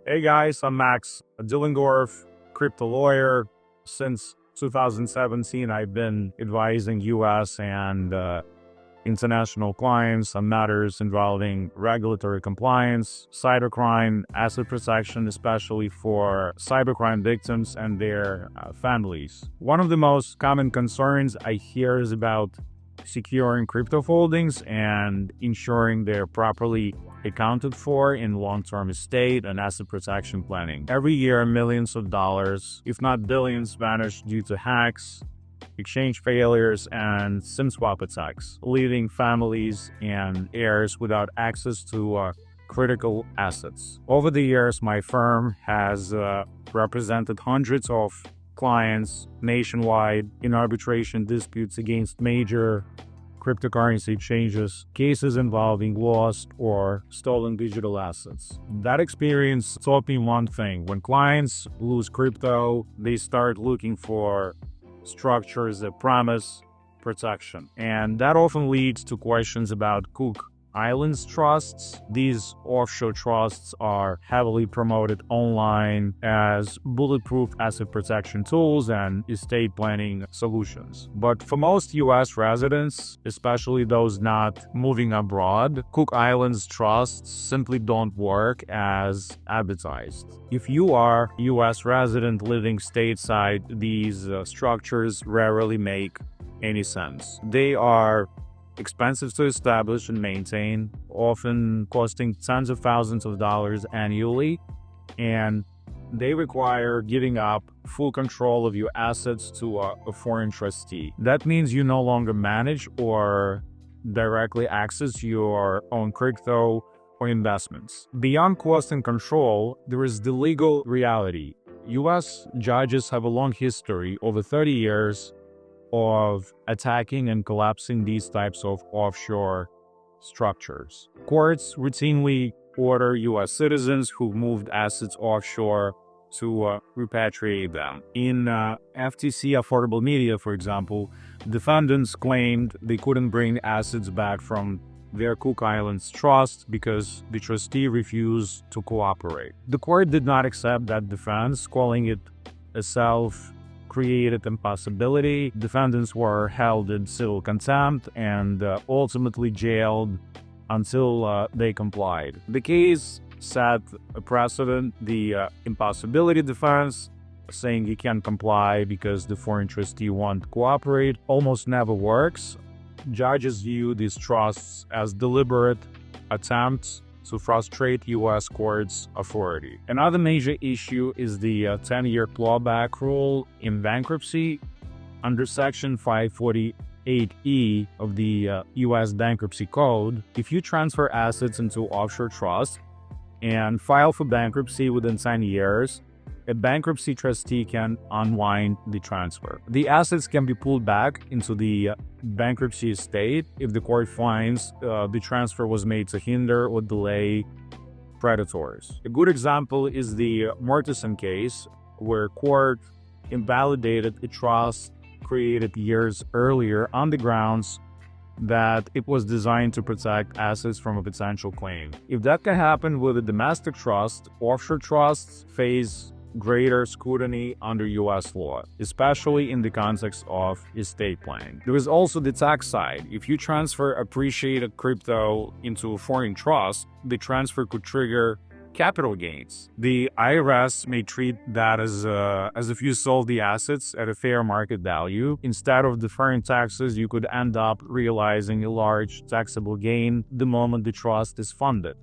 Hey guys, I'm Max Dilendorf, crypto lawyer. Since 2017, I've been advising U.S. and international clients on matters involving regulatory compliance, cybercrime, asset protection, especially for cybercrime victims and their families. One of the most common concerns I hear is about securing crypto holdings and ensuring they're properly accounted for in long-term estate and asset protection planning. Every year, millions of dollars, if not billions, vanish due to hacks, exchange failures, and SIM swap attacks, leaving families and heirs without access to critical assets. Over the years, my firm has represented hundreds of clients nationwide in arbitration disputes against major cryptocurrency exchanges, cases involving lost or stolen digital assets. That experience taught me one thing: when clients lose crypto, they start looking for structures that promise protection. And that often leads to questions about Cook Islands trusts. These offshore trusts are heavily promoted online as bulletproof asset protection tools and estate planning solutions. But for most U.S. residents, especially those not moving abroad, Cook Islands trusts simply don't work as advertised. If you are a U.S. resident living stateside, these structures rarely make any sense. They are expensive to establish and maintain, often costing tens of thousands of dollars annually, and they require giving up full control of your assets to a foreign trustee. That means you no longer manage or directly access your own crypto or investments. Beyond cost and control, there is the legal reality. U.S. judges have a long history, over 30 years, of attacking and collapsing these types of offshore structures. Courts routinely order U.S. citizens who've moved assets offshore to repatriate them. In FTC Affordable Media, for example, defendants claimed they couldn't bring assets back from their Cook Islands trust because the trustee refused to cooperate. The court did not accept that defense, calling it a self-created impossibility. Defendants were held in civil contempt and ultimately jailed until they complied. The case set a precedent. The impossibility defense, saying you can't comply because the foreign trustee won't cooperate, almost never works. Judges view these trusts as deliberate attempts to frustrate U.S. courts' authority. Another major issue is the 10-year clawback rule in bankruptcy. Under Section 548E of the U.S. Bankruptcy Code, if you transfer assets into offshore trust and file for bankruptcy within 10 years, a bankruptcy trustee can unwind the transfer. The assets can be pulled back into the bankruptcy estate if the court finds the transfer was made to hinder or delay creditors. A good example is the Mortensen case, where court invalidated a trust created years earlier on the grounds that it was designed to protect assets from a potential claim. If that can happen with a domestic trust, offshore trusts face greater scrutiny under U.S. law, especially in the context of estate planning. There is also the tax side. If you transfer appreciated crypto into a foreign trust, the transfer could trigger capital gains. The IRS may treat that as if you sold the assets at a fair market value. Instead of deferring taxes, you could end up realizing a large taxable gain the moment the trust is funded.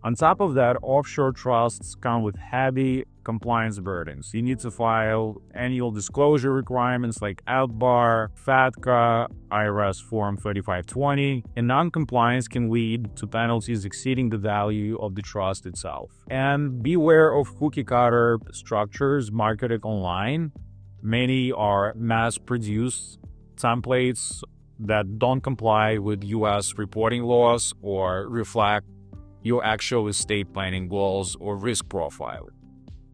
On top of that, offshore trusts come with heavy compliance burdens. You need to file annual disclosure requirements like FBAR, FATCA, IRS Form 3520, and non-compliance can lead to penalties exceeding the value of the trust itself. And beware of cookie-cutter structures marketed online. Many are mass-produced templates that don't comply with U.S. reporting laws or reflect your actual estate planning goals or risk profile.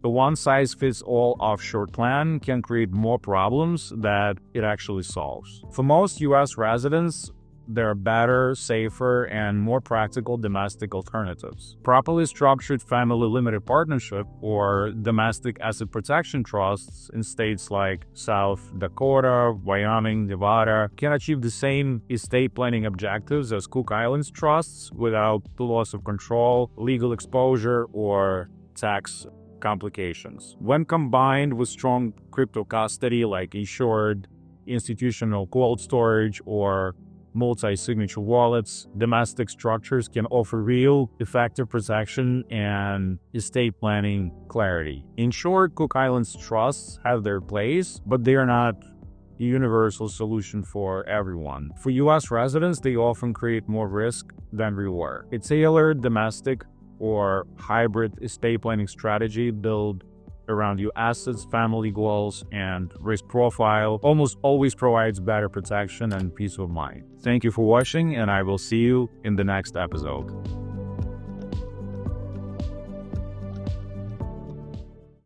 The one-size-fits-all offshore plan can create more problems than it actually solves. For most U.S. residents, there are better, safer, and more practical domestic alternatives. Properly structured family limited partnership or domestic asset protection trusts in states like South Dakota, Wyoming, Nevada can achieve the same estate planning objectives as Cook Islands trusts without the loss of control, legal exposure, or tax complications. When combined with strong crypto custody like Insured, institutional cold storage, or multi-signature wallets, domestic structures can offer real, effective protection and estate planning clarity. In short, Cook Islands trusts have their place, but they are not a universal solution for everyone. For U.S. residents, they often create more risk than reward. A tailored domestic or hybrid estate planning strategy built around your assets, family goals, and risk profile almost always provides better protection and peace of mind. Thank you for watching, and I will see you in the next episode.